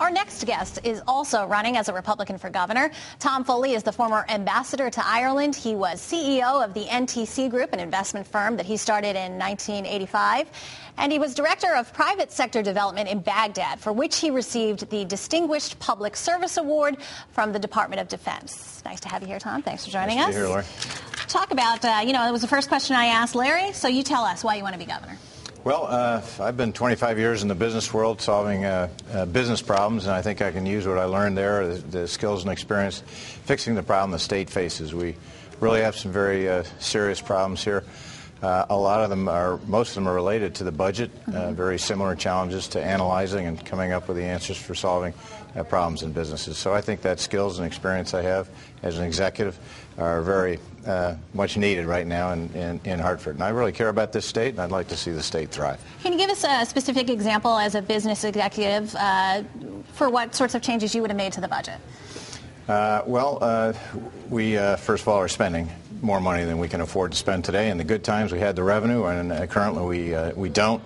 Our next guest is also running as a Republican for governor. Tom Foley is the former ambassador to Ireland. He was CEO of the NTC Group, an investment firm that he started in 1985. And he was director of private sector development in Baghdad, for which he received the Distinguished Public Service Award from the Department of Defense. Nice to have you here, Tom. Thanks for joining us. Nice to be here, Laura. Talk about, it was the first question I asked Larry, so you tell us why you want to be governor. Well, I've been 25 years in the business world solving business problems, and I think I can use what I learned there, the skills and experience, fixing the problem the state faces. We really have some very serious problems here. Most of them are related to the budget, very similar challenges to analyzing and coming up with the answers for solving problems in businesses. So I think that skills and experience I have as an executive are very much needed right now in Hartford. And I really care about this state, and I'd like to see the state thrive. Can you give us a specific example as a business executive for what sorts of changes you would have made to the budget? We first of all are spending more money than we can afford to spend today. In the good times, we had the revenue, and currently we don't.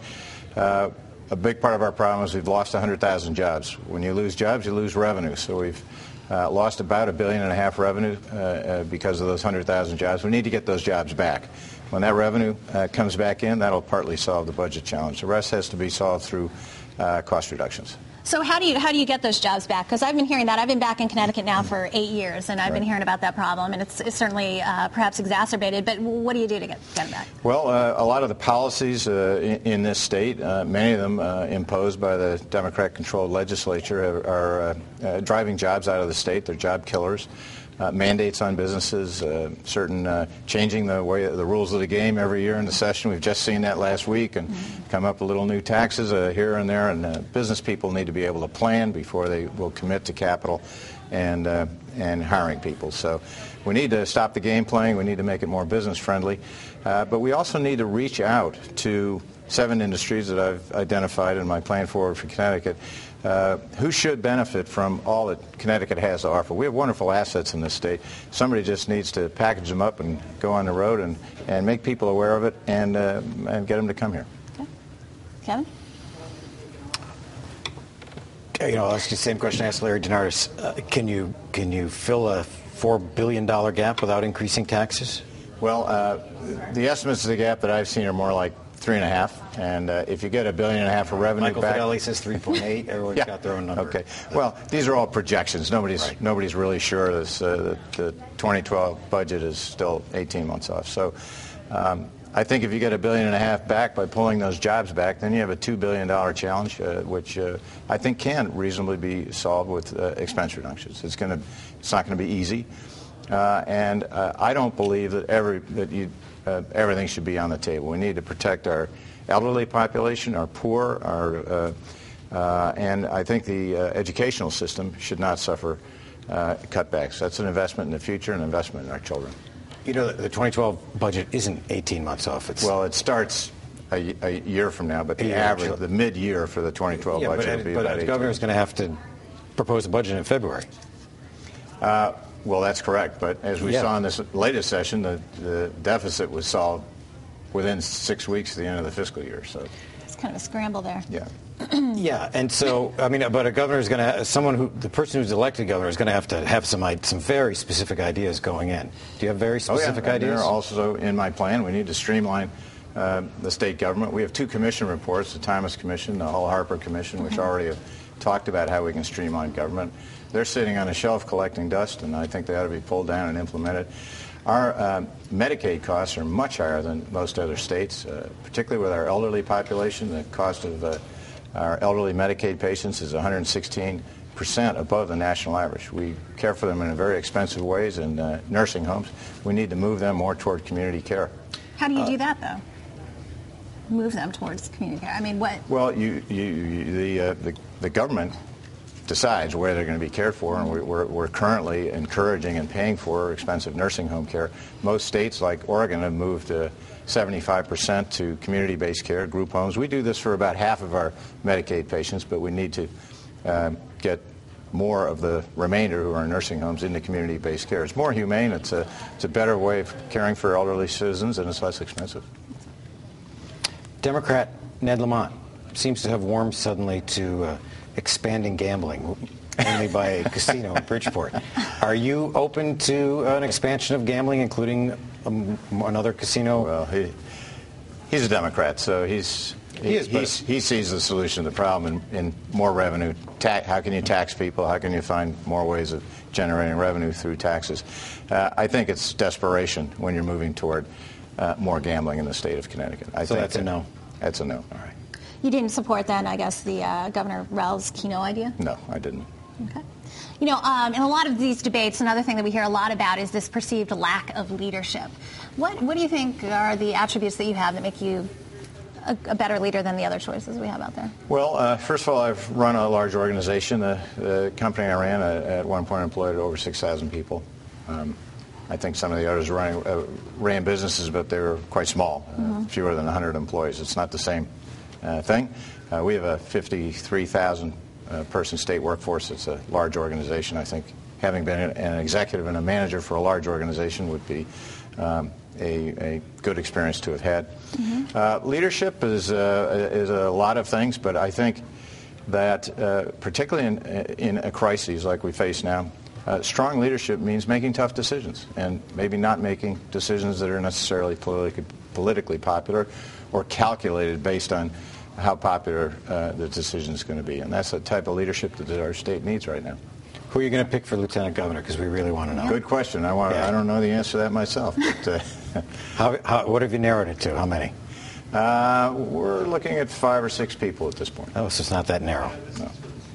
A big part of our problem is we've lost 100,000 jobs. When you lose jobs, you lose revenue. So we've lost about $1.5 billion revenue because of those 100,000 jobs. We need to get those jobs back. When that revenue comes back in, that'll partly solve the budget challenge. The rest has to be solved through cost reductions. So how do you get those jobs back? Because I've been hearing that. I've been back in Connecticut now for 8 years, and I've been hearing about that problem, and it's certainly perhaps exacerbated. But what do you do to get them back? Well, a lot of the policies in this state, many of them imposed by the Democrat-controlled legislature, are driving jobs out of the state. They're job killers. Mandates on businesses, changing the rules of the game every year in the session. We've just seen that last week, and come up with little new taxes here and there. And business people need to be able to plan before they will commit to capital and hiring people. So we need to stop the game playing. We need to make it more business friendly. But we also need to reach out to 7 industries that I've identified in my plan forward for Connecticut, who should benefit from all that Connecticut has to offer. We have wonderful assets in this state. Somebody just needs to package them up and go on the road and make people aware of it and get them to come here. Okay. Kevin? I'll ask you the same question I asked Larry DeNardis. Can you fill a $4 billion gap without increasing taxes? Well, the estimates of the gap that I've seen are more like 3.5, and if you get $1.5 billion of revenue Michael back, Fidelli says 3.8. Everyone's got their own number. Okay. Well, these are all projections. Nobody's really sure that the 2012 budget is still 18 months off. So I think if you get $1.5 billion back by pulling those jobs back, then you have a $2 billion challenge, which I think can reasonably be solved with expense reductions. It's not going to be easy, and I don't believe that everything should be on the table. We need to protect our elderly population, our poor, and I think the educational system should not suffer cutbacks. That's an investment in the future, an investment in our children. The 2012 budget isn't 18 months off. Well, it starts a year from now, but the average, the mid-year for the 2012 budget will be about 18. But the governor's going to have to propose a budget in February. Well, that's correct. But as we saw in this latest session, the deficit was solved within 6 weeks of the end of the fiscal year. So it's kind of a scramble there. Yeah. Yeah, and so but a governor is going to the person who's elected governor is going to have some very specific ideas going in. Do you have very specific ideas? They're also in my plan. We need to streamline the state government. We have 2 commission reports: the Thomas Commission, the Hall-Harper Commission, which already have talked about how we can streamline government. They're sitting on a shelf collecting dust, and I think they ought to be pulled down and implemented. Our Medicaid costs are much higher than most other states, particularly with our elderly population. The cost of our elderly Medicaid patients is 116% above the national average. We care for them in very expensive ways in nursing homes. We need to move them more toward community care. How do you do that, though? Move them towards community care? I mean, what? Well, the government decides where they're going to be cared for, and we're currently encouraging and paying for expensive nursing home care. Most states, like Oregon, have moved 75% to community-based care, group homes. We do this for about half of our Medicaid patients, but we need to get more of the remainder who are in nursing homes into community-based care. It's more humane. It's a better way of caring for elderly citizens, and it's less expensive. Democrat Ned Lamont seems to have warmed suddenly to expanding gambling, mainly by a casino in Bridgeport. Are you open to an expansion of gambling, including another casino? Well, he's a Democrat, so he sees the solution to the problem in more revenue. How can you tax people? How can you find more ways of generating revenue through taxes? I think it's desperation when you're moving toward more gambling in the state of Connecticut. So that's a no? That's a no. All right. You didn't support then, I guess, the Governor Rell's Keno idea? No, I didn't. Okay. You know, in a lot of these debates, another thing that we hear a lot about is this perceived lack of leadership. What do you think are the attributes that you have that make you a better leader than the other choices we have out there? Well, first of all, I've run a large organization. The company I ran at one point employed over 6,000 people. I think some of the others ran businesses, but they were quite small, fewer than 100 employees. It's not the same thing. We have a 53,000 person state workforce. It's a large organization. I think having been an executive and a manager for a large organization would be a good experience to have had. Leadership is a lot of things, but I think that particularly in a crisis like we face now, strong leadership means making tough decisions and maybe not making decisions that are necessarily politically popular or calculated based on how popular the decision is going to be. And that's the type of leadership that our state needs right now. Who are you going to pick for lieutenant governor? Because we really want to know. Good question. I don't know the answer to that myself. But, what have you narrowed it to? How many? We're looking at 5 or 6 people at this point. Oh, so it's not that narrow. No.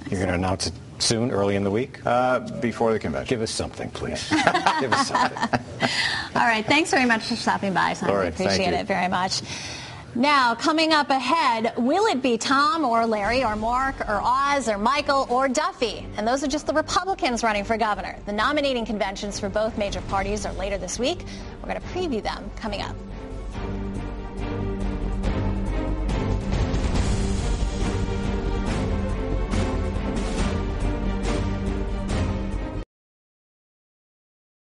You're going to announce it soon, early in the week? Before the convention. Give us something, please. Give us something. All right. Thanks very much for stopping by, Simon. All right, Appreciate it very much. Now, coming up ahead, will it be Tom or Larry or Mark or Oz or Michael or Duffy? And those are just the Republicans running for governor. The nominating conventions for both major parties are later this week. We're going to preview them coming up.